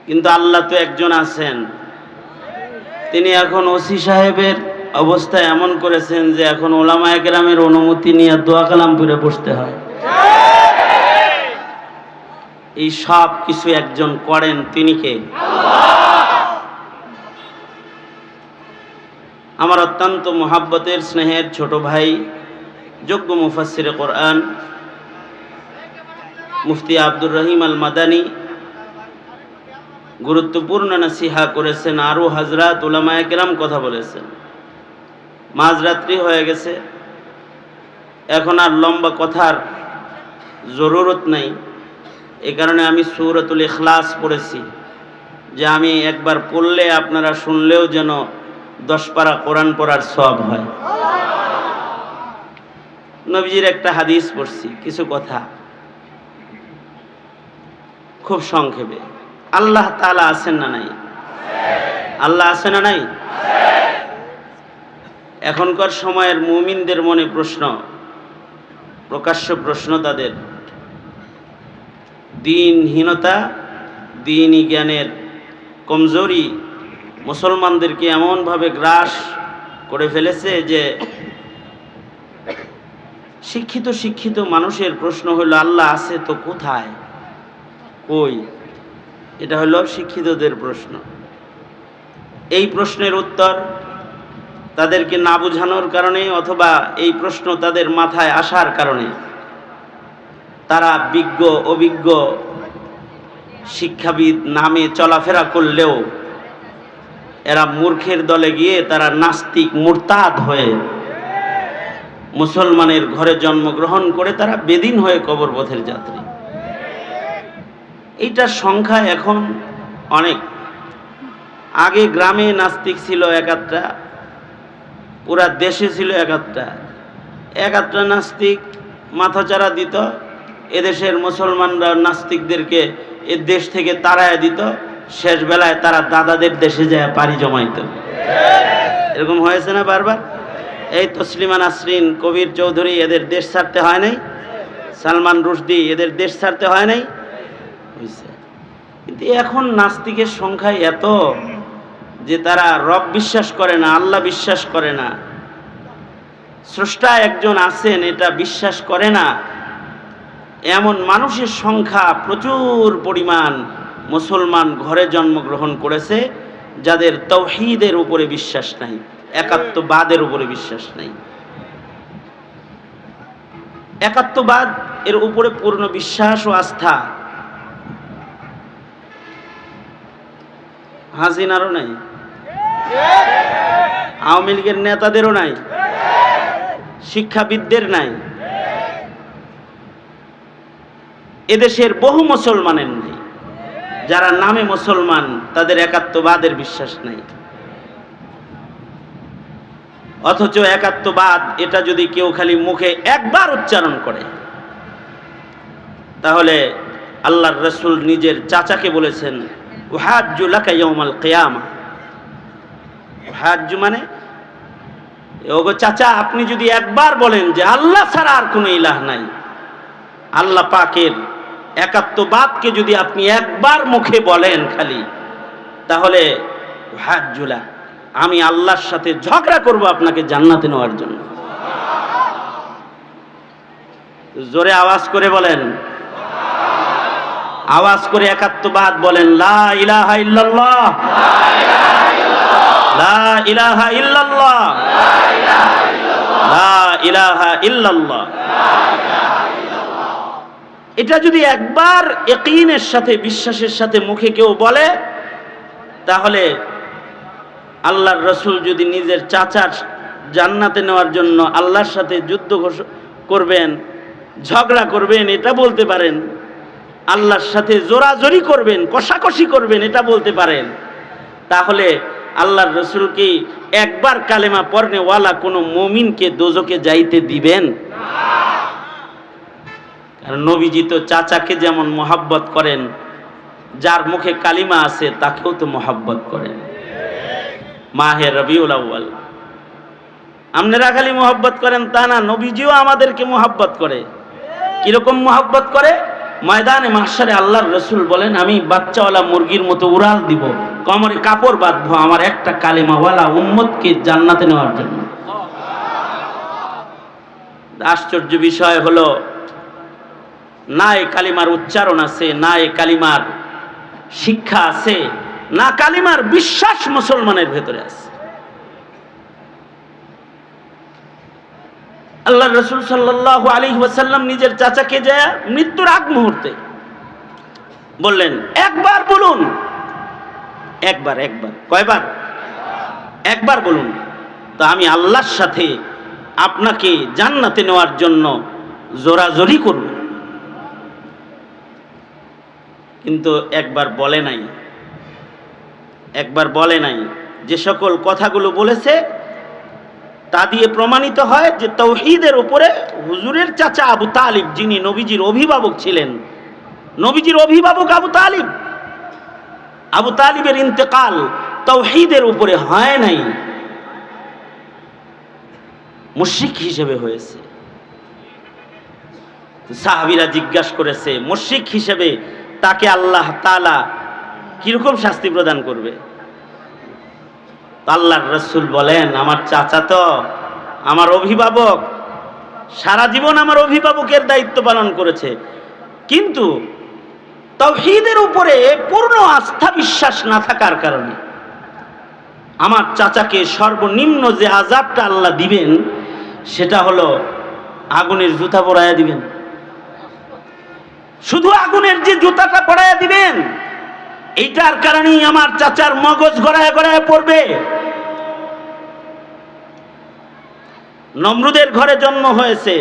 কিন্তু আল্লাহ তো একজন আছেন, তিনি এখন ওসি সাহেবের অবস্থায় এমন করেছেন যে এখন ওলামায়ে কেরামের অনুমতি নিয়ে দোয়া কালাম পড়ে বসতে হয়। এই সব কিছু একজন করেন, তিনি কে? আমার অত্যন্ত মোহাব্বতের স্নেহের ছোট ভাই, যোগ্য মুফাসসিরে কোরআন মুফতি আব্দুর রহিম আল মাদানী গুরুত্বপূর্ণ নসিহা করেছেন, আরও হযরত উলামায়ে কেরাম কথা বলেছেন। মাঝরাত্রি হয়ে গেছে, এখন আর লম্বা কথার জরুরত নাই। এই কারণে আমি সূরাতুল ইখলাস পড়েছি, যে আমি একবার পড়লে আপনারা শুনলেও যেন 10 পারা কোরআন পড়ার সওয়াব হয়। নবীজির একটা হাদিস পড়ছি, কিছু কথা খুব সংক্ষেপে। আল্লাহ তাআলা আছেন না নাই? আল্লাহ আছে না নাই? এখনকার সময়ের মুমিনদের মনে প্রশ্ন, প্রকাশ্য প্রশ্ন তাদের, দ্বীনহীনতা, দ্বীনি জ্ঞানের কমজোরি মুসলমানদেরকে এমনভাবে গ্রাস করে ফেলেছে যে শিক্ষিত মানুষের প্রশ্ন হলো আল্লাহ আছে তো কোথায়, কই? এটা হলো শিক্ষিতদের প্রশ্ন। এই প্রশ্নের উত্তর তাদেরকে না বোঝানোর কারণে অথবা এই প্রশ্ন তাদের মাথায় আসার কারণে তারা বিজ্ঞ অভিজ্ঞ শিক্ষাবিদ নামে চলাফেরা করলেও এরা মূর্খের দলে গিয়ে তারা নাস্তিক মুরতাদ হয়ে মুসলমানের ঘরে জন্মগ্রহণ করে তারা বেদিন হয়ে কবরপথের যাত্রী। এইটার সংখ্যা এখন অনেক। আগে গ্রামে নাস্তিক ছিল একাত্রা, পুরা দেশে ছিল একাত্রা নাস্তিক মাথাচাড়া দিত। এদেশের মুসলমানরা নাস্তিকদেরকে এ দেশ থেকে তাড়ায় দিত, শেষ বেলায় তারা দাদাদের দেশে যায় পাড়ি জমাইত। এরকম হয়েছে না বারবার? এই তসলিমা নাসরিন, কবির চৌধুরী, এদের দেশ ছাড়তে হয় নাই? সালমান রুশদি, এদের দেশ ছাড়তে হয় নাই? হয়েছে। কিন্তু এখন নাস্তিকের সংখ্যা এত যে তারা রব বিশ্বাস করে না, আল্লাহ বিশ্বাস করে না, স্রষ্টা একজন আছেন এটা বিশ্বাস করে না। এমন মানুষের সংখ্যা প্রচুর পরিমাণ মুসলমান ঘরে জন্মগ্রহণ করেছে যাদের তাওহীদের উপরে বিশ্বাস নাই, একাত্মবাদের উপরে বিশ্বাস নাই। একাত্মবাদ এর উপরে পূর্ণ বিশ্বাস ও আস্থা হাসিনারও নাই, আওয়ামী লীগের নেতাদেরও নাই, শিক্ষাবিদদের নাই, এদেশের বহু মুসলমানের নাই। যারা নামে মুসলমান তাদের একাত্মবাদের বিশ্বাস নাই। অথচ একাত্মবাদ এটা যদি কেউ খালি মুখে একবার উচ্চারণ করে, তাহলে আল্লাহর রাসূল নিজের চাচাকে বলেছেন, উহাজ্জু লাকা ইয়াউমাল কিয়ামা। উহাজ্জু মানে, ওগো চাচা, আপনি যদি একবার বলেন যে আল্লাহ ছাড়া আর কোনো ইলাহ নাই, আল্লাহ পাকের একাত্মবাদকে যদি আপনি একবার মুখে বলেন খালি, তাহলে উহাজ্জুলা, আমি আল্লাহর সাথে ঝগড়া করব আপনাকে জান্নাতে নেওয়ার জন্য। জোরে আওয়াজ করে বলেন, আওয়াজ করে একাত্মবাদ বলেন, লা ইলাহা ইল্লাল্লাহ, লা ইলাহা ইল্লাল্লাহ, লা ইলাহা ইল্লাল্লাহ। এটা যদি একবার ইয়াকিনের সাথে, বিশ্বাসের সাথে মুখে কেউ বলে, তাহলে আল্লাহর রাসূল যদি নিজের চাচার জান্নাতে নেওয়ার জন্য আল্লাহর সাথে যুদ্ধ করবেন, ঝগড়া করবেন, এটা বলতে পারেন, আল্লাহর সাথে জোরাজোরি করবেন, কষাকষি করবেন, এটা বলতে পারেন, তাহলে আল্লাহর রাসূল কি একবার কালেমা পড়নেওয়ালা কোনো মুমিনকে দোজখে যাইতে দিবেন? কারণ নবীজি তো চাচাকে যেমন মহব্বত করেন, যার মুখে কালিমা আছে তাকেও তো মহব্বত করেন। মাহে রবিউল আউয়াল আপনারা খালি মহব্বত করেন তা না, নবীজিও আমাদেরকে মহব্বত করে। কিরকম মহব্বত করে? ময়দানে মাহশারে আল্লাহর রাসূল বলেন, আমি বাচ্চাওয়ালা মুরগির মতো উড়াল দিব, কোমরে কাপড় বাঁধবো আমার একটা কালিমাওয়ালা উম্মতকে জান্নাতে নেওয়ার জন্য। আশ্চর্য বিষয় হলো, না এই কালিমার উচ্চারণ আছে, না এই কালিমার শিক্ষা আছে, না কালিমার বিশ্বাস মুসলমানের ভেতরে আছে। আল্লাহ রাসূল সাল্লাল্লাহু আলাইহি ওয়াসাল্লাম নিজের চাচাকে যে মৃত্যুর আগ মুহূর্তে বললেন, একবার বলুন। একবার কয়বার? একবার বলুন, তো আমি আল্লাহর সাথে আপনাকে জান্নাতে নেওয়ার জন্য জোরাজোরি করব। কিন্তু একবার বলে নাই। যে সকল কথাগুলো বলেছে তা দিয়ে প্রমাণিত হয় যে তাওহীদের উপরে হুজুরের চাচা আবু তালিব, যিনি নবীজির অভিভাবক ছিলেন, নবীজির অভিভাবক আবু তালিবের ইন্তেকাল তাওহীদের উপরে হয় নাই, মুশরিক হিসেবে হয়েছে। সাহাবীরা জিজ্ঞাসা করেছে, মুশরিক হিসেবে তাকে আল্লাহ তাআলা কিরকম শাস্তি প্রদান করবে? আল্লাহর রাসূল বলেন, আমার চাচা তো আমার অভিভাবক, সারা জীবন আমার অভিভাবকের দায়িত্ব পালন করেছে, কিন্তু তাওহীদের উপরে পূর্ণ আস্থা বিশ্বাস না থাকার কারণে আমার চাচাকে সর্বনিম্ন যে আযাবটা আল্লাহ দিবেন সেটা হলো আগুনের জুতা পরাইয়া দিবেন। শুধু আগুনের যে জুতাটা পরাইয়া দিবেন, এইটার কারণেই আমার চাচার মগজ গড়ায় গড়ায় পড়বে। নমরুদের ঘরে জন্ম হয়েছে,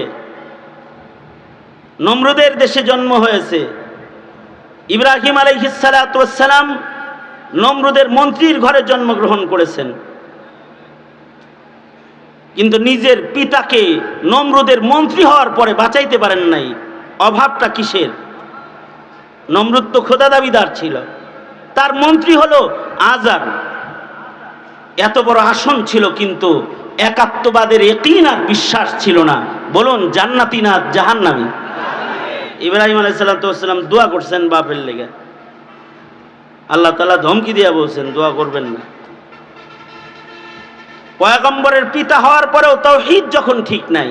নমরুদের দেশে জন্ম হয়েছে। ইব্রাহিম আলাইহিস সালাতু ওয়াস সালাম নমরুদের মন্ত্রীর ঘরে জন্মগ্রহণ করেছেন, কিন্তু নিজের পিতাকে নমরুদের মন্ত্রী হওয়ার পরে বাঁচাইতে পারেন নাই। অভাবটা কিসের? নমরুদ তো খোদা দাবিদার ছিল, তার মন্ত্রী হলো আজার। এত বড় আসন ছিল, কিন্তু একাত্মবাদের ইয়াকিন আর বিশ্বাস ছিল না। বলুন, জান্নাতি না জাহান্নামী? ইব্রাহিম আলাইহিস সালাম দোয়া করছেন বাপের লেগে, আল্লাহ তাআলা ধমকি দিয়া বলছেন দোয়া করবেন না। পয়গম্বরের পিতা হওয়ার পরেও তাওহীদ যখন ঠিক নাই,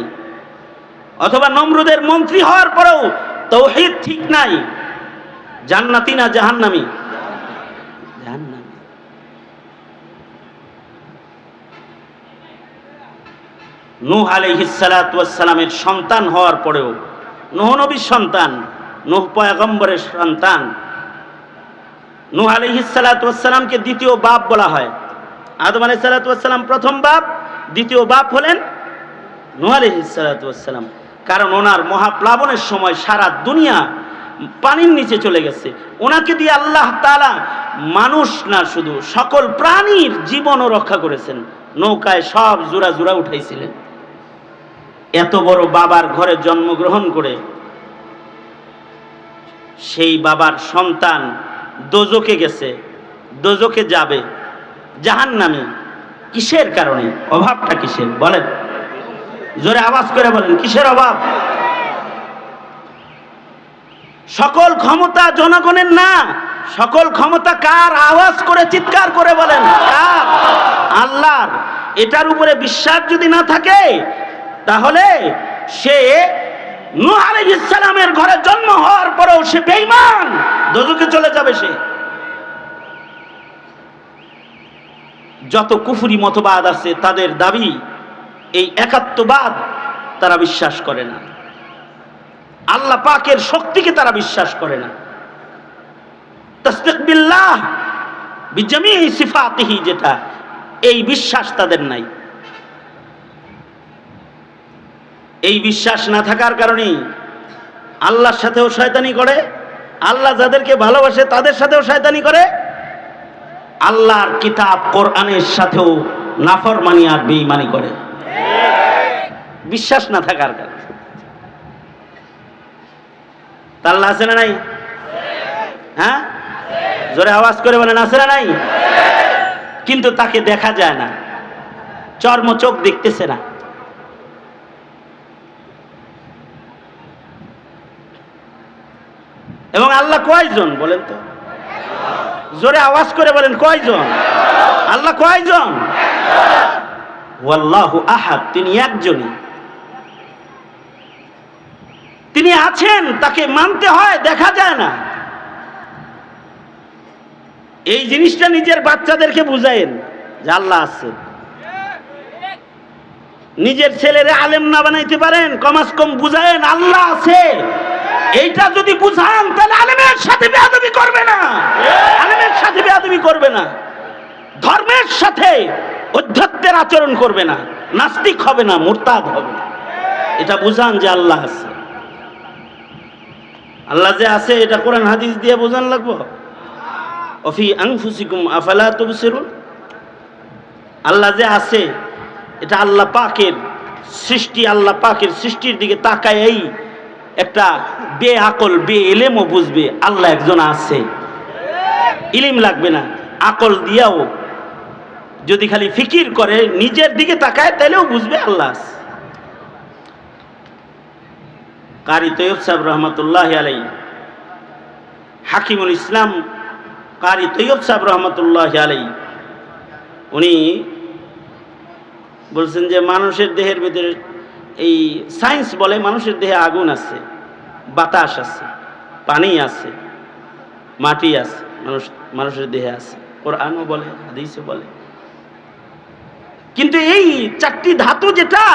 অথবা নমরুদের মন্ত্রী হওয়ার পরেও তাওহীদ ঠিক নাই, জান্নাতি না জাহান্নামী? জাহান্নামী। নূহ আলাইহিস সালাতু ওয়াস সালামের সন্তান হওয়ার পরেও, নূহ নবীর সন্তান, নূহ পয়গম্বরের সন্তান, নূহ আলাইহিস সালাতু ওয়াস সালামকে দ্বিতীয় বাপ বলা হয়। আদম আলাইহিস সালাতু ওয়াস সালাম প্রথম বাপ, দ্বিতীয় বাপ হলেন নূহ আলাইহিস সালাতু ওয়াস সালাম। কারণ ওনার মহাপ্লাবনের সময় সারা দুনিয়া পানির নিচে চলে গেছে। ওনাকে দিয়ে আল্লাহ তাআলা মানুষ না, শুধু সকল প্রাণীর জীবনও রক্ষা করেছেন। নৌকায় সব জোড়া জোড়া উঠাইছিলেন। এত বড় বাবার ঘরে জন্মগ্রহণ করে সেই বাবার সন্তান দোজখে গেছে, দোজখে যাবে, জাহান্নামী। কিসের কারণে? অভাবটা কিসের বলেন? জোরে আওয়াজ করে বলেন, কিসের অভাব? সকল ক্ষমতা জনগণের না, সকল ক্ষমতা কার? আওয়াজ করে চিৎকার করে বলেন, কার? আল্লাহর। এটার উপরে বিশ্বাস যদি না থাকে, তাহলে সে নূহ আলাইহিস সালামের ঘরে জন্ম হওয়ার পরেও সে বেঈমান, দোজখে চলে যাবে সে। যত কুফরি মতবাদ আছে তাদের দাবি এই একাত্মবাদ, তারা বিশ্বাস করে না। আল্লাহ পাকের শক্তিকে তারা বিশ্বাস করে না। তাসদিক বিল্লাহ বিজামি সিফাতিহি, যেটা, এই বিশ্বাস তাদের নাই। এই বিশ্বাস না থাকার কারণেই আল্লাহর সাথেও শয়তানি করে, আল্লাহ যাদেরকে ভালোবাসে তাদের সাথেও শয়তানি করে, আল্লাহর কিতাব কোরআনের সাথেও নাফরমানি আর বেঈমানি করে, বিশ্বাস না থাকার কারণে। আল্লাহ আছে না নাই? হ্যাঁ, জোরে আওয়াজ করে বলেন, আছে না নাই? কিন্তু তাকে দেখা যায় না, চর্মচোখ দেখতেছে না। এবং আল্লাহ কয়জন বলেন তো? জোরে আওয়াজ করে বলেন, কয়জন? আল্লাহ কয়জন? ওয়াল্লাহু আহাদ, তিনি একজনই। তিনি আছেন, তাকে মানতে হয়, দেখা যায় না। এই জিনিসটা নিজের বাচ্চাদেরকে বুঝায়েন যে আল্লাহ আছে। নিজের ছেলেরে আলেম না বানাইতে পারেন, কমাস কম বুঝায়েন আল্লাহ আছে। এইটা যদি বুঝান তাহলে আলেমের সাথে বেয়াদবি করবে না, আলেমের সাথে বেয়াদবি করবে না, ধর্মের সাথে অধ্যত্বের আচরণ করবে না, নাস্তিক হবে না, মুরতাদ হবে না। এটা বুঝান যে আল্লাহ আছে। আল্লাহ যে আছে এটা কোরআন হাদিস দিয়ে বোঝান লাগবো। অফি আনফুসিকুম আফালা তুবসিরুন, আল্লাহ যে আছে এটা আল্লাহ পাকের সৃষ্টি। আল্লাহ পাকের সৃষ্টির দিকে তাকায় এই একটা বে আকল বে এলেমও বুঝবে আল্লাহ একজন আছে। ইলিম লাগবে না, আকল দিয়াও যদি খালি ফিকির করে, নিজের দিকে তাকায়, তাহলেও বুঝবে আল্লাহ আছে। কারি তৈয়ব সাহেব রহমতুল্লাহ আলাই, হাকিমুল ইসলাম কারি তৈয়ব সাহেব রহমতুল্লাহ আলাই, উনি বলছেন যে মানুষের দেহের ভিতরে, এই সায়েন্স বলে মানুষের দেহে আগুন আছে, বাতাস আছে, পানি আছে, মাটি আছে, মানুষের দেহে আছে। কোরআনও বলে, হাদিসও বলে। কিন্তু এই চারটি ধাতু যেটা,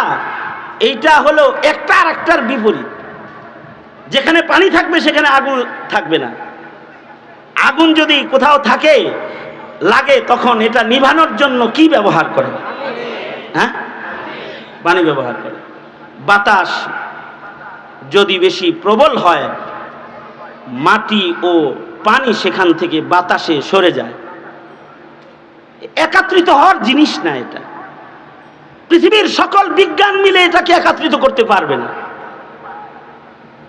এইটা হলো একটা আর একটার বিপরীত। যেখানে পানি থাকবে সেখানে আগুন থাকবে না। আগুন যদি কোথাও থাকে লাগে, তখন এটা নিভানোর জন্য কি ব্যবহার করে? হ্যাঁ, পানি ব্যবহার করে। বাতাস যদি বেশি প্রবল হয়, মাটি ও পানি সেখান থেকে বাতাসে সরে যায়। একাত্রিত হওয়ার জিনিস না এটা। পৃথিবীর সকল বিজ্ঞান মিলে এটাকে একাত্রিত করতে পারবে না।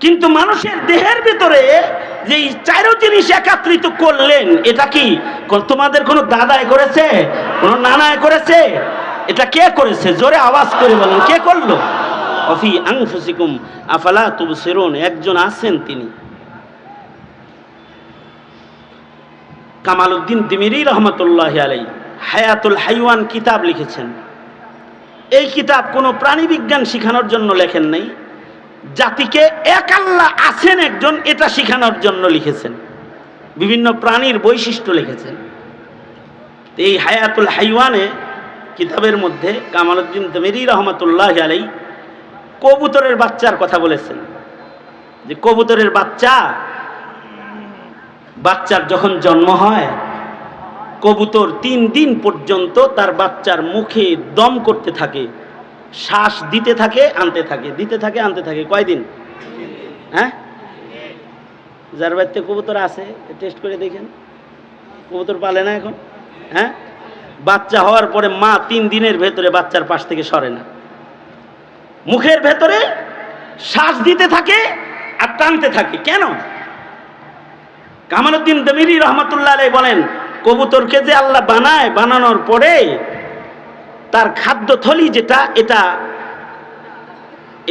কিন্তু মানুষের দেহের ভিতরে যে চারো জিনিস একত্রিত করলেন, এটা কি তোমাদের কোনো দাদাই করেছে, কোনো নানায় করেছে? এটা কে করেছে? জোরে আওয়াজ করে বলেন, কে করলো? অফি আনফুসিকুম আফালা তুবসিরুন, একজন আছেন তিনি। কামালউদ্দিন তিমিরি রহমতুল্লাহ আলাইহি হায়াতুল হাইওয়ান কিতাব লিখেছেন। এই কিতাব কোনো প্রাণী বিজ্ঞান শেখানোর জন্য লেখেন নাই, জাতিকে এক আল্লাহ আছেন একজন এটা শেখানোর জন্য লিখেছেন। বিভিন্ন প্রাণীর বৈশিষ্ট্য লিখেছেন। এই হায়াতুল হাইওয়ানে কিতাবের মধ্যে কামালউদ্দিন তিমিরি রহমতুল্লাহ আলাইহি কবুতরের বাচ্চার কথা বলেছেন, যে কবুতরের বাচ্চার যখন জন্ম হয়, কবুতর 3 দিন পর্যন্ত তার বাচ্চার মুখে দম করতে থাকে, শ্বাস দিতে থাকে, আনতে থাকে, দিতে থাকে, আনতে থাকে। কয়দিন? হ্যাঁ, যার বাড়িতে কবুতর আছে টেস্ট করে দেখেন। কবুতর পালে না এখন? হ্যাঁ, বাচ্চা হওয়ার পরে মা 3 দিনের ভেতরে বাচ্চার পাশ থেকে সরে না, মুখের ভেতরে শ্বাস দিতে থাকে আর টানতে থাকে। কেন? কামালউদ্দিন তিমিরি রহমতুল্লাহ আলাইহি বলেন, কবুতরকে যে আল্লাহ বানায়, বানানোর পরে তার খাদ্যথলি যেটা, এটা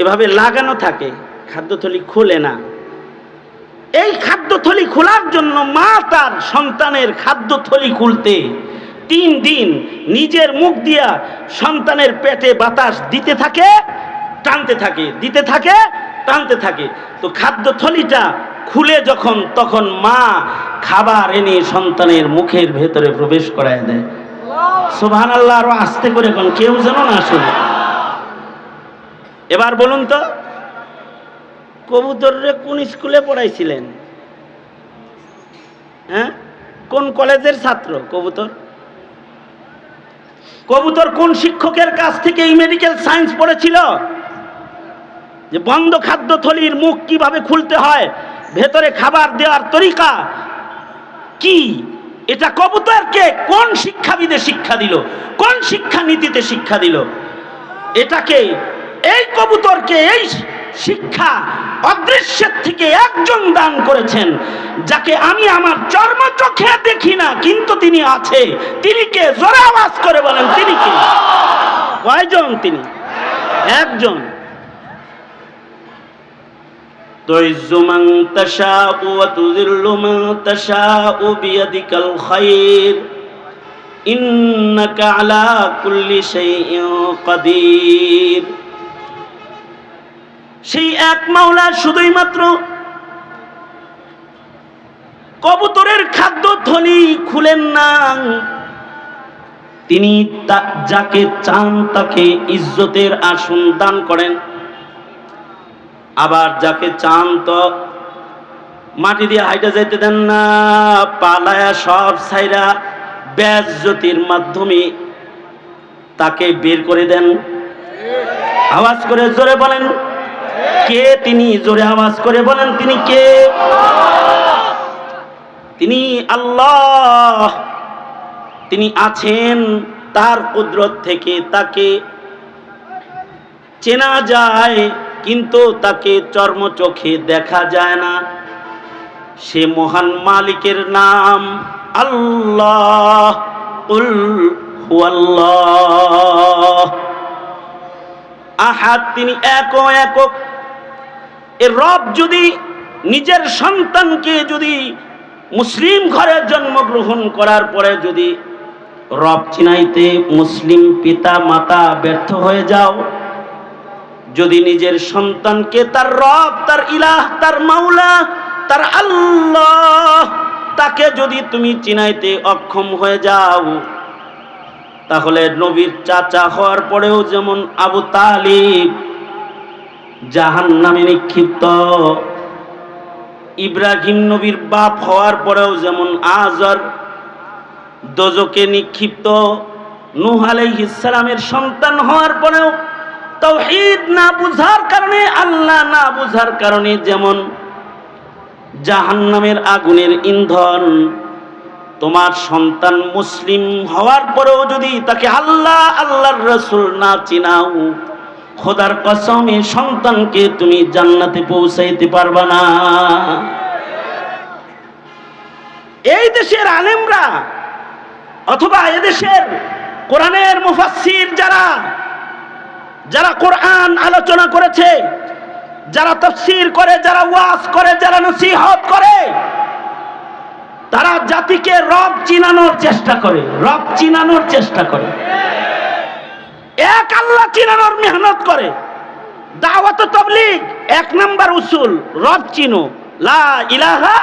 এভাবে লাগানো থাকে, খাদ্যথলি খোলে না। এই খাদ্যথলি খোলার জন্য মা তার সন্তানের খাদ্যথলি খুলতে 3 দিন নিজের মুখ দিয়া সন্তানের পেটে বাতাস দিতে থাকে, টানতে থাকে, দিতে থাকে, টানতে থাকে। তো খাদ্যথলিটা খুলে যখন, তখন মা খাবার এনে সন্তানের মুখের ভেতরে প্রবেশ করায় দেয়। সুবহানাল্লাহ, আরো আস্তে করে কোন, কেউ যেন না শুনে। এবার বলুন তো, কবুতররে কোন স্কুলে পড়াইছিলেন? হ্যাঁ, কোন কলেজের ছাত্র কবুতর? কবুতর কোন শিক্ষকের কাছ থেকে এই মেডিকেল সায়েন্স পড়েছিল যে বন্ধ খাদ্যথলির মুখ কিভাবে খুলতে হয়, ভেতরে খাবার দেওয়ার তরিকা কি? এটা কবুতরকে কোন শিক্ষাবিদে শিক্ষা দিল, কোন শিক্ষা নীতিতে শিক্ষা দিল? এটাকে, এই কবুতরকে এই শিক্ষা অদৃশ্যের থেকে একজন দান করেছেন, যাকে আমি আমার চর্মচোখে দেখি না, কিন্তু তিনি আছে। তিনি কে? জোরে আওয়াজ করে বলেন, তিনি কে? কয়জন তিনি? একজন। তুইজ্জু মান তাশাউ ওয়া তুযিল্লু মান তাশাউ বিয়াদিকাল খায়র ইন্নাকা আলা কুল্লি শাইইন কাদির। সেই এক মাওলা শুধুই মাত্র কবুতরের খাদ্য থলি খুলেন না, তিনি যাকে চান তাকে ইজ্জতের আসন দান করেন, আবার যাকে চান তো মাটি দিয়ে হাইটা যেতে দেন না, পালায়া সব ছাইরা বেজ্জতির মাধ্যমে তাকে বের করে দেন। আওয়াজ করে জোরে বলেন কে তিনি? জোরে আওয়াজ করে বলেন তিনি কে? তিনি আল্লাহ। তিনি আছেন, তার কুদরত থেকে তাকে চেনা যায় কিন্তু তাকে চর্মচোখে দেখা যায় না। সে মহান মালিকের নাম আল্লাহ। কুল হুয়াল্লাহ আহাদ, তিনি একক। এর রব যদি নিজের সন্তানকে যদি মুসলিম ঘরে জন্মগ্রহণ করার পরে যদি রব চিনাইতে মুসলিম পিতা মাতা ব্যর্থ হয়ে যাও, যদি নিজের সন্তানকে তার রব, তার ইলাহ, তার মাওলা, তার আল্লাহ তাকে যদি তুমি চিনাইতে অক্ষম হয়ে যাও, তাহলে নবীর চাচা হওয়ার পরেও যেমন আবু তালিব জাহান্নামে নিক্ষিপ্ত, ইব্রাহিম নবীর বাপ হওয়ার পরেও যেমন আজর দোজকে নিক্ষিপ্ত, নূহ আলাইহিস সালামের সন্তান হওয়ার পরেও তাওহীদ না বুঝার কারণে, আল্লাহ না বুঝার কারণে যেমন জাহান্নামের আগুনের ইন্ধন, তোমার সন্তান মুসলিম হওয়ার পরেও যদি তাকে আল্লাহ আল্লাহর রাসূল না চিনাও, খোদার কসমে সন্তানকে তুমি জান্নাতে পৌঁছাইতে পারবা না। এই দেশের আলেমরা অথবা এদেশের কোরআনের মুফাসসির যারা কোরআন আলোচনা করেছে, যারা তাফসীর করে, যারা ওয়াজ করে, যারা নসিহত করে, তারা জাতিকে রব চিনানোর চেষ্টা করে, রব চিনানোর চেষ্টা করে, এক আল্লাহ চিনানোর মেহনত করে। দাওয়াত ও তাবলীগ এক নাম্বার উসুল, রব চিনো, লা ইলাহা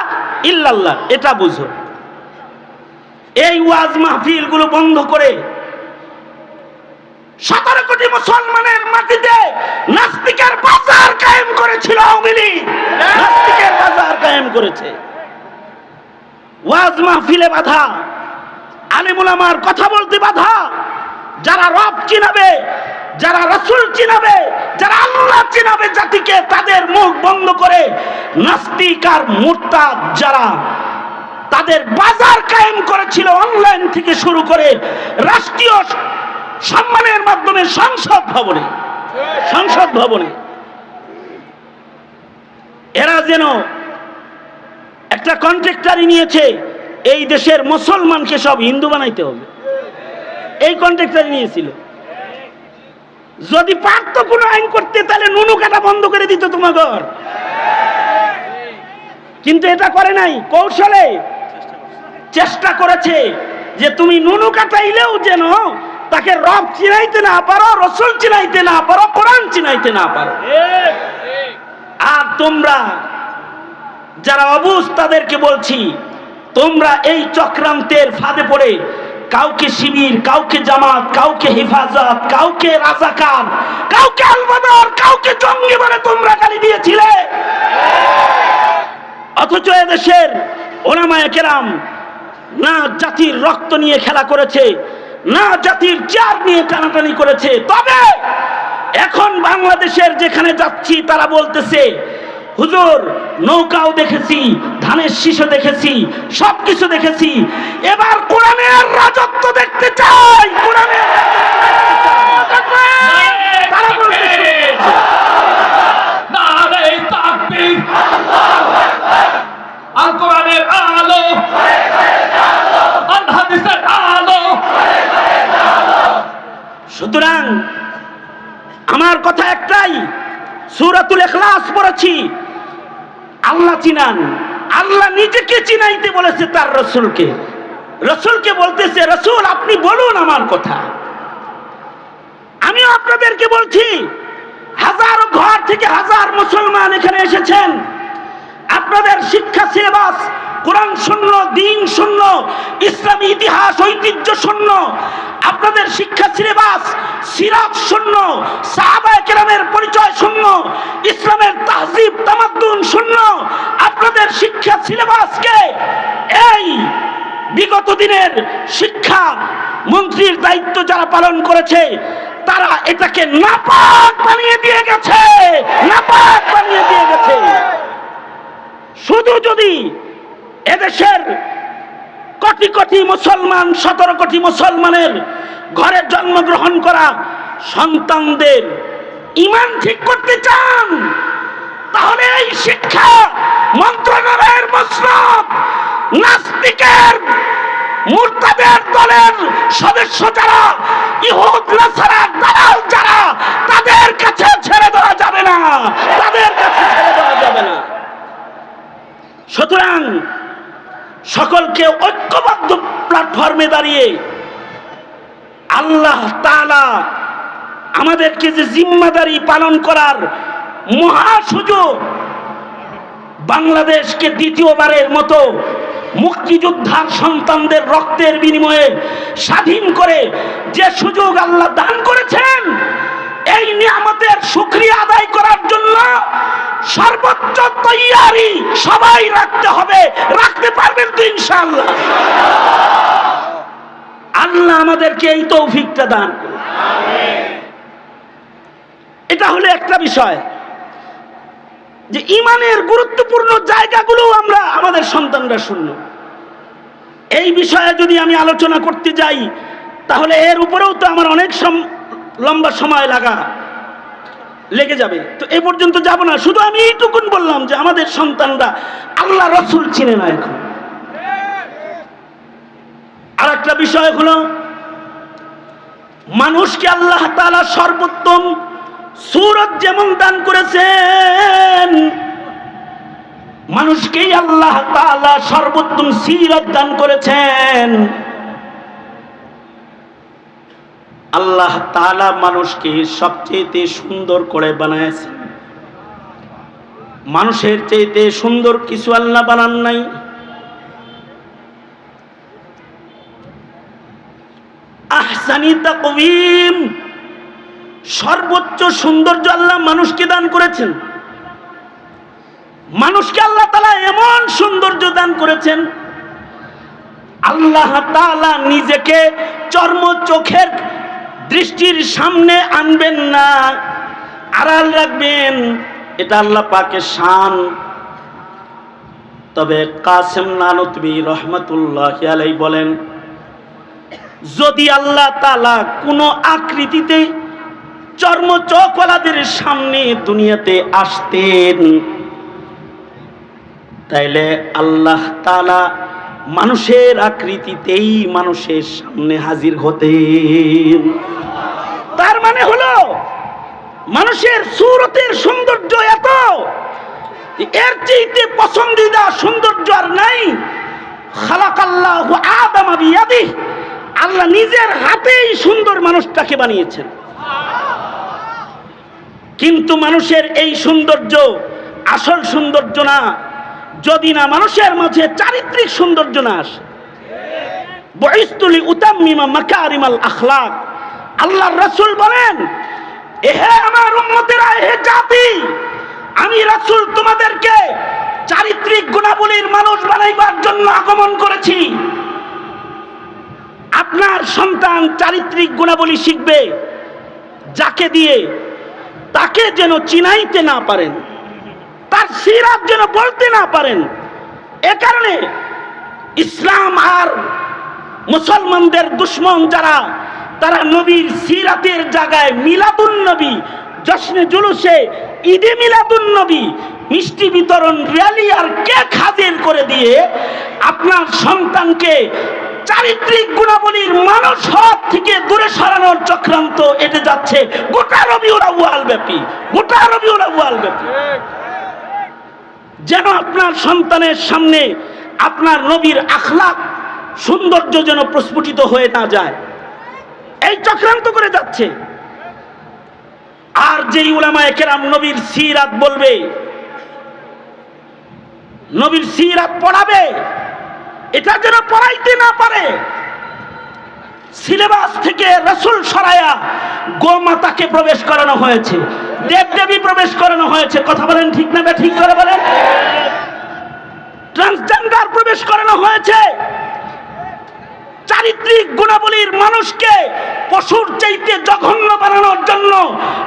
ইল্লাল্লাহ, এটা বুঝো। এই ওয়াজ মাহফিল গুলো বন্ধ করে 17 কোটি মুসলমানের মাটিতে নাস্তিকের বাজার কায়েম করেছিল আওয়ামী লীগ, নাস্তিকের বাজার কায়েম করেছে। ওয়াজ মাহফিলে বাধা, আলেম ওলামার কথা বলতে বাধা, যারা রব চিনাবে, যারা রাসূল চিনাবে, যারা আল্লাহ চিনাবে জাতিকে, তাদের মুখ বন্ধ করে নাস্তিক আর মুরতাদ যারা তাদের বাজার কায়েম করেছিল, অনলাইন থেকে শুরু করে রাষ্ট্রীয় সম্মানের মাধ্যমে সংসদ ভবনে এরা যেন একটা কন্ট্রাক্টরি নিয়েছে, এই দেশের মুসলমানকে সব হিন্দু বানাইতে হবে, এই কন্ট্রাক্টরি নিয়েছিল। যদি পারতো কোনো আইন করতে, তাহলে নুনু কাটা বন্ধ করে দিত তোমার ঘর, কিন্তু এটা করে নাই। কৌশলে চেষ্টা করেছে যে তুমি নুনু কাটাইলেও যেন তাকে রব চিনাইতে না পারো, রাসূল চিনাইতে না পারো, কোরআন চিনাইতে না পারো। আর তোমরা যারা অবুঝ তাদেরকে বলছি, তোমরা এই চক্রান্তের ফাঁদে পড়ে কাউকে শিবির, কাউকে জামাত, কাউকে হেফাজত, কাউকে রাজাকার, কাউকে আল-বদর, কাউকে জঙ্গি বলে তোমরা গালি দিয়েছিলে। অথচ এদেশের উলামায়ে কেরাম না জাতির রক্ত নিয়ে খেলা করেছে, না জাতির চেয়ার নিয়ে টানাটানি করেছে। তবে এখন বাংলাদেশের যেখানে যাচ্ছি তারা বলতেছে, হুজুর নৌকাও দেখেছি, ধানের শীষও দেখেছি, সবকিছু দেখেছি, এবার কোরআনের রাজত্ব দেখতে চাই, কোরআনের তারা বলতেছে। নারে তাকবীর, আল কোরআনের আলো, আল হাদিসের আলো। সুতরাং আমার কথা একটাই, সূরাতুল ইখলাস পড়েছি, আল্লাহ চিনান। আল্লাহ নিজেকে চিনাইতে বলেছে তার রসুলকে। রসুলকে বলতেছে, রসুল আপনি বলুন আমার কথা। আমিও আপনাদেরকে বলছি, হাজারো ঘর থেকে হাজার মুসলমান এখানে এসেছেন। আপনাদের শিক্ষা সিলেবাস কোরআন শূন্য, দ্বীন শূন্য, ইসলামী ইতিহাস ঐতিহ্য শূন্য। আপনাদের শিক্ষা সিলেবাস সিরাত শূন্য, সাহাবায়ে কেরামের পরিচয় শূন্য, ইসলামের তাহজিব তামাদ্দুন শূন্য। আপনাদের শিক্ষা সিলেবাসকে এই বিগত দিনের শিক্ষা মন্ত্রীর দায়িত্ব যারা পালন করেছে তারা এটাকে নাপাক বানিয়ে দিয়ে গেছে, নাপাক বানিয়ে দিয়ে গেছে। শুধু যদি এদেশের কোটি কোটি মুসলমান, 17 কোটি মুসলমানের ঘরে জন্মগ্রহণ করা সন্তানদের ঈমান ঠিক করতে চান, তাহলে এই শিক্ষা মন্ত্রণালয়ের মসনদ নাস্তিকের মুরতাদের দলের সদস্য যারা, ইহুদ নাসারা দালাল যারা, তাদের কাছে ছেড়ে দেওয়া যাবে না, তাদের কাছে ছেড়ে দেওয়া যাবে না। সুতরাং সকলকে ঐক্যবদ্ধ প্ল্যাটফর্মে দাঁড়িয়ে আল্লাহ তাআলা আমাদেরকে যে জিম্মাদারি পালন করার মহা সুযোগ, বাংলাদেশকে দ্বিতীয়বারের মতো মুক্তিযোদ্ধার সন্তানদের রক্তের বিনিময়ে স্বাধীন করে যে সুযোগ আল্লাহ দান করেছেন, এই নিয়ামতের শুকরিয়া আদায় করার জন্য সর্বোচ্চ তৈয়ারি সবাই রাখতে হবে। রাখতে পারবেন তো ইনশাআল্লাহ? আল্লাহ আমাদেরকে এই তৌফিকটা দান করুন। এটা হলো একটা বিষয় যে ঈমানের গুরুত্বপূর্ণ জায়গাগুলো আমরা আমাদের সন্তানরা শূন্য। এই বিষয়ে যদি আমি আলোচনা করতে যাই তাহলে এর উপরেও তো আমার অনেক লম্বা সময় লেগে যাবে। তো এ পর্যন্ত যাব না, শুধু আমি এইটুকুন বললাম যে আমাদের সন্তানরা আল্লাহ রসুল চিনে না এখন। আর একটা বিষয় হলো, মানুষকে আল্লাহ তাআলা সর্বোত্তম সূরত যেমন দান করেছেন, মানুষকেই আল্লাহ তাআলা সর্বোত্তম সিরাত দান করেছেন। আল্লাহ তাআলা মানুষকে সবচেয়ে সুন্দর করে বানাইছেন। মানুষের চাইতে সুন্দর কিছু আল্লাহ বানান নাই। আহসানি তাকওয়িম, সর্বোচ্চ সৌন্দর্য আল্লাহ মানুষকে দান করেছেন। মানুষকে আল্লাহ তাআলা এমন সৌন্দর্য দান করেছেন, আল্লাহ তাআলা নিজেকে চর্ম চোখের দৃষ্টির সামনে আনবেন না, আড়াল রাখবেন, এটা আল্লাহ পাকের শান। তবে কাসেম নানুতবি রহমাতুল্লাহি আলাইহি বলেন, যদি আল্লাহ তাআলা কোনো আকৃতিতে চর্ম চোখওয়ালাদের সামনে দুনিয়াতে আসতেন, তাইলে আল্লাহ তাআলা মানুষের আকৃতিতেই মানুষের সামনে হাজির হতেন। তার মানে হলো মানুষের সূরতের সৌন্দর্য এত, এর চাইতে পছন্দিদা সৌন্দর্য আর নাই। খালাকাল্লাহু আদামা বিয়াদিহি, আল্লাহ নিজের হাতেই সুন্দর মানুষটাকে বানিয়েছেন। কিন্তু মানুষের এই সৌন্দর্য আসল সৌন্দর্য না, যদি না মানুষের মাঝে চারিত্রিক সৌন্দর্য না আসে। বুইসতু লিউতাম্মিমা মাকারিমাল আখলাক, আল্লাহর রাসূল বলেন, এহে আমার উম্মতেরা, এহে জাতি, আমি রাসূল তোমাদেরকে চারিত্রিক গুণাবলীর মানুষ বানাইবার জন্য আগমন করেছি। আপনার সন্তান চারিত্রিক গুণাবলী শিখবে, যাকে দিয়ে তাকে যেন চিনাইতে না পারেন, তার সিরাত যেন বলতে না পারেন। এ কারণে ইসলাম আর মুসলমানদের দুশ্মন যারা, তারা নবীর সিরাতের জায়গায় মিলাদুন নবী, জশ্নে জুলুসে ঈদে মিলাদুন নবী, মিষ্টি বিতরণ, র্যালি আর কেক হাজির করে দিয়ে আপনার সন্তানকে চারিত্রিক গুণাবলীর মানুষ হওয়ার থেকে দূরে সরানোর চক্রান্ত এটে যাচ্ছে গোটা রবিউল আউয়াল ব্যাপী, গোটা রবিউল আউয়াল ব্যাপী। যেন আপনার সন্তানের সামনে আপনার নবীর আখলাক সৌন্দর্য যেন প্রস্ফুটিত হয়ে না যায়, এই চক্রান্ত করে যাচ্ছে। আর যেই উলামায়ে কেরাম নবীর সিরাত বলবে, নবীর সিরাত পড়াবে, এটা যেন পড়াইতে না পারে। সিলেবাস থেকে রাসূল সরায়া গোমাতাকে প্রবেশ করানো হয়েছে, দেবদেবী প্রবেশ করানো হয়েছে। কথা বলেন ঠিক না বে ঠিক করে বলেন। ট্রান্সজেন্ডার প্রবেশ করানো হয়েছে। চারিত্রিক গুণাবলীর মানুষকে পশুর চাইতে জঘন্য বানানোর জন্য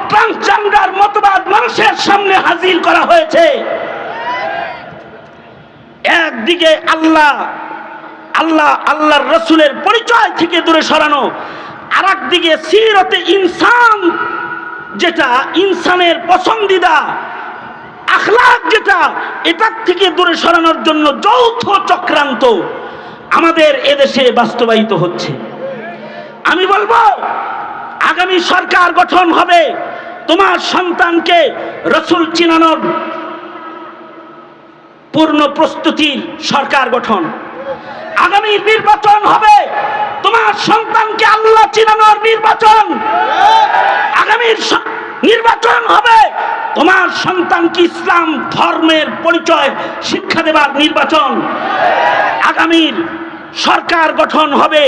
ট্রান্সজেন্ডার মতবাদ মানুষের সামনে হাজির করা হয়েছে। একদিকে আল্লাহর রাসূলের পরিচয় থেকে দূরে সরানো, আর একদিকে সিরতে ইনসান, যেটা ইনসানের পছন্দিদা আখলাক, যেটা এটার থেকে দূরে সরানোর জন্য যৌথ চক্রান্ত আমাদের এদেশে বাস্তবায়িত হচ্ছে। আমি বলবো, আগামী সরকার গঠন হবে, তোমার সন্তানকে রাসূল চিনানোর পূর্ণ প্রস্তুতির সরকার গঠন। আগামী নির্বাচন হবে, তোমার সন্তানকে আল্লাহ চিনানোর নির্বাচন। আগামী নির্বাচন হবে, তোমার সন্তানকে ইসলাম ধর্মের পরিচয় শিক্ষা দেবার নির্বাচন। আগামীর সরকার গঠন হবে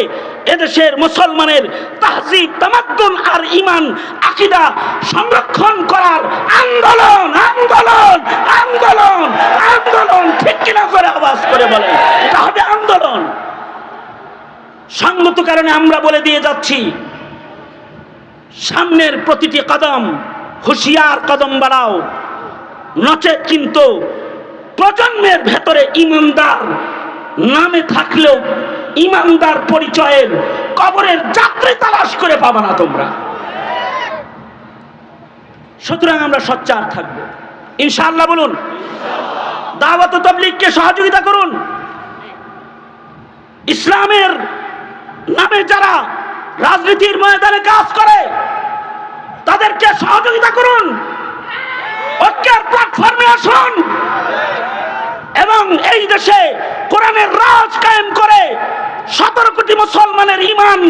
এদেশের মুসলমানের তাহজিব, তামাদ্দুন আর ঈমান আকীদা সংরক্ষণ করার আন্দোলন। আন্দোলন আন্দোলন আন্দোলন, ঠিক কিনা করে আওয়াজ করে বলেন, এটা হবে আন্দোলন। সঙ্গত কারণে আমরা বলে দিয়ে যাচ্ছি, সামনের প্রতিটি কদম হুঁশিয়ার কদম বাড়াও, নচেত কিন্তু প্রজন্মের ভেতরে ইমানদার নামে থাকলেও ইমানদার পরিচয়ের কবরের যাত্রী তালাশ করে পাবা না তোমরা। সুতরাং আমরা সোচ্চার থাকবো ইনশাআল্লাহ। বলুন, দাওয়াত ও তাবলীগকে সহযোগিতা করুন। ইসলামের নামে যারা রাজনীতির ময়দানে কাজ করে তাদেরকে সহযোগিতা করুন, ঐক্যের প্ল্যাটফর্মে আসুন এবং এই দেশে কোরআনের রাজ কায়েম করে 17 কোটি মুসলমানের ঈমান,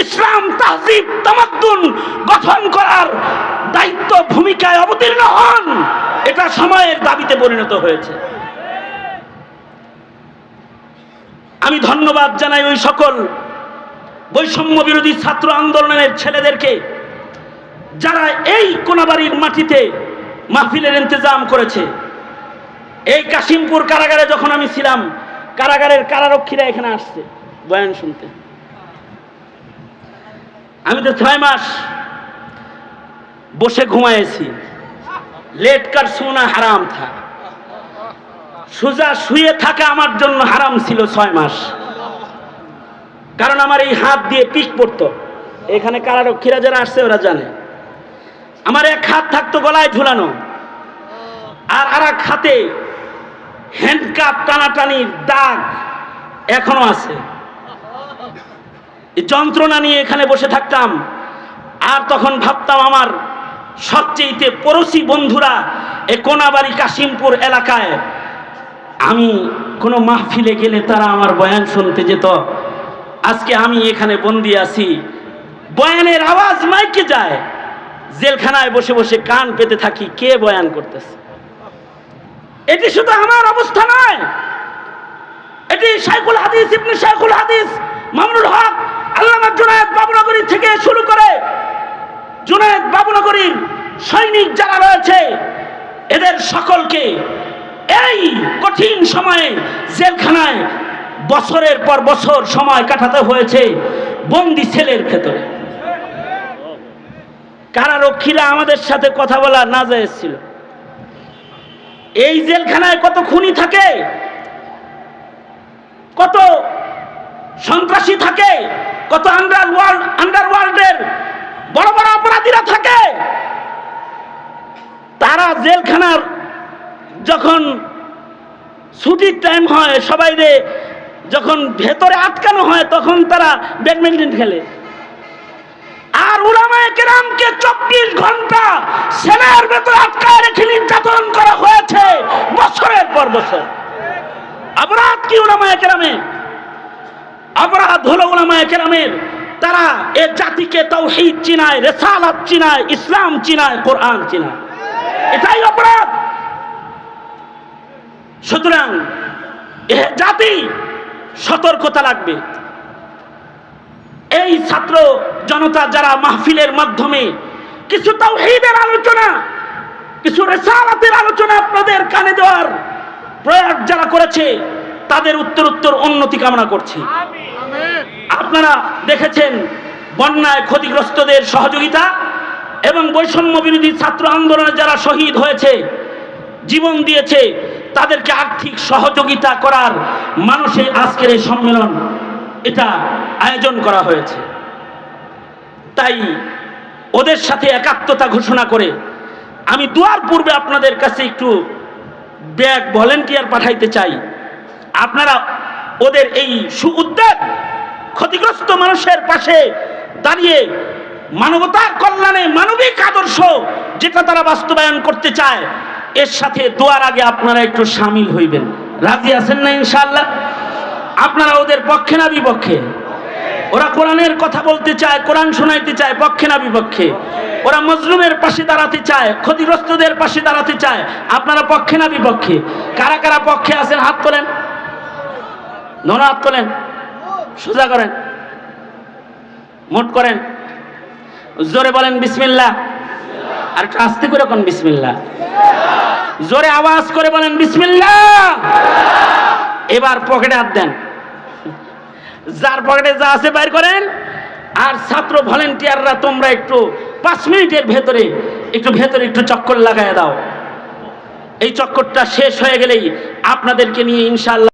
ইসলাম, তাহজিব, তামাদ্দুন গঠন করার দায়িত্ব ভূমিকায় অবতীর্ণ হন। এটা সময়ের দাবিতে পরিণত হয়েছে। আমি ধন্যবাদ জানাই ওই সকল বৈষম্য বিরোধী ছাত্র আন্দোলনের ছেলেদেরকে যারা এই কোনাবাড়ির মাটিতে মাহফিলের ইন্তজাম করেছে। এই কাশিমপুর কারাগারে যখন আমি ছিলাম, কারাগারের কারারক্ষীরা এখানে আসছে বয়ান শুনতে। আমি তো 6 মাস বসে ঘুমাইছি। লেট কার সোনা হারাম থা, সোজা শুয়ে থাকা আমার জন্য হারাম ছিল 6 মাস। কারণ আমার এই হাত দিয়ে পিক পড়তো। এখানে কারারক্ষীরা যারা আসছে ওরা জানে, আমার এক হাত থাকতো গলায় ঝুলানো, আর আরেক হাতে হ্যান্ডকাপ টানাটানির দাগ এখনো আছে। এই যন্ত্রণা নিয়ে এখানে বসে থাকতাম। আর তখন ভাবতাম আমার সবচেয়ে পড়োশি বন্ধুরা এ কোনাবাড়ি কাশিমপুর এলাকায়, আমি কোনো মাহফিলে গেলে তারা আমার বয়ান শুনতে যেত। আজকে আমি এখানে বন্দি আছি, বয়ানের আওয়াজ মাইকে যায়, জেলখানায় বসে বসে কান পেতে থাকি কে বয়ান করতেছে। এটি শুধু আমার অবস্থা নয়, এটি শাইখুল হাদিস ইবনে শাইখুল হাদিস মামুনুল হক আল্লামা জুনায়েদ বাবুনগরী থেকে শুরু করে জুনায়েদ বাবুনগরীর সৈনিক যারা রয়েছে, এদের সকলকে এই কঠিন সময়ে জেলখানায় বছরের পর বছর সময় কাটাতে হয়েছে বন্দি সেলের ভেতরে। কারারক্ষীরা আমাদের সাথে কথা বলা নাজায়েজ ছিল। এই জেলখানায় কত খুনি থাকে, কত সন্ত্রাসী থাকে, কত আন্ডারওয়ার্ল্ডের বড় বড় অপরাধীরা থাকে। তারা জেলখানার যখন ছুটির টাইম হয়, সবাই যখন ভেতরে আটকানো হয়, তখন তারা ব্যাডমিন্টন খেলে। আর উলামায়ে কেরামকে 24 ঘন্টা সেলের ভেতরে আটকায় রেখে নির্যাতন করা হয়েছে বছরের পর বছর। অপরাধ কি উলামায়ে কেরামের? অপরাধ হলো উলামায়ে কেরামের, তারা এ জাতিকে তাওহীদ চিনায়, রিসালাত চিনায়, ইসলাম চিনায়, কোরআন চিনায়, এটাই অপরাধ। সুতরাং এ জাতি সতর্কতা লাগবে। এই ছাত্র জনতা যারা মাহফিলের মাধ্যমে কিছু তাওহীদের আলোচনা, কিছু রিসালাতের আলোচনা আপনাদের কানে দেওয়ার প্রয়াস যারা করেছে, তাদের উত্তরোত্তর উন্নতি কামনা করছি। আপনারা দেখেছেন বন্যায় ক্ষতিগ্রস্তদের সহযোগিতা এবং বৈষম্য বিরোধী ছাত্র আন্দোলনে যারা শহীদ হয়েছে, জীবন দিয়েছে, তাদেরকে আর্থিক সহযোগিতা করার মানুষে আজকের এই সম্মেলন এটা আয়োজন করা হয়েছে। তাই ওদের সাথে একাত্মতা ঘোষণা করে আমি দুয়ার পূর্বে আপনাদের কাছে একটু ব্যাগ ভলেন্টিয়ার পাঠাইতে চাই। আপনারা ওদের এই সুউদ্যোগ, ক্ষতিগ্রস্ত মানুষের পাশে দাঁড়িয়ে মানবতার কল্যাণে মানবিক আদর্শ যেটা তারা বাস্তবায়ন করতে চায়, এর সাথে দোয়ার আগে আপনারা একটু শামিল হইবেন। রাজি আছেন না ইনশাআল্লাহ? আপনারা ওদের পক্ষে না বিপক্ষে? ওরা কোরআনের কথা বলতে চায়, কোরআন শোনাইতে চায়, পক্ষে না বিপক্ষে? ওরা মজলুমের পাশে দাঁড়াতে চায়, ক্ষতিগ্রস্তদের পাশে দাঁড়াতে চায়, আপনারা পক্ষে না বিপক্ষে? কারা কারা পক্ষে আছেন হাত তোলেন, ধন হাত তোলেন, সোজা করেন, মোট করেন, জোরে বলেন বিসমিল্লাহ। আর একটু আস্তে করে কোন বিসমিল্লাহ, জোরে আওয়াজ করে বলেন বিসমিল্লাহ। এবার পকেটে হাত দেন, যার পকেটে যা আছে বাইর করেন। আর ছাত্র ভলেন্টিয়াররা তোমরা একটু 5 মিনিটের ভেতরে একটু চক্কর লাগায় দাও। এই চক্করটা শেষ হয়ে গেলেই আপনাদেরকে নিয়ে ইনশাআল্লাহ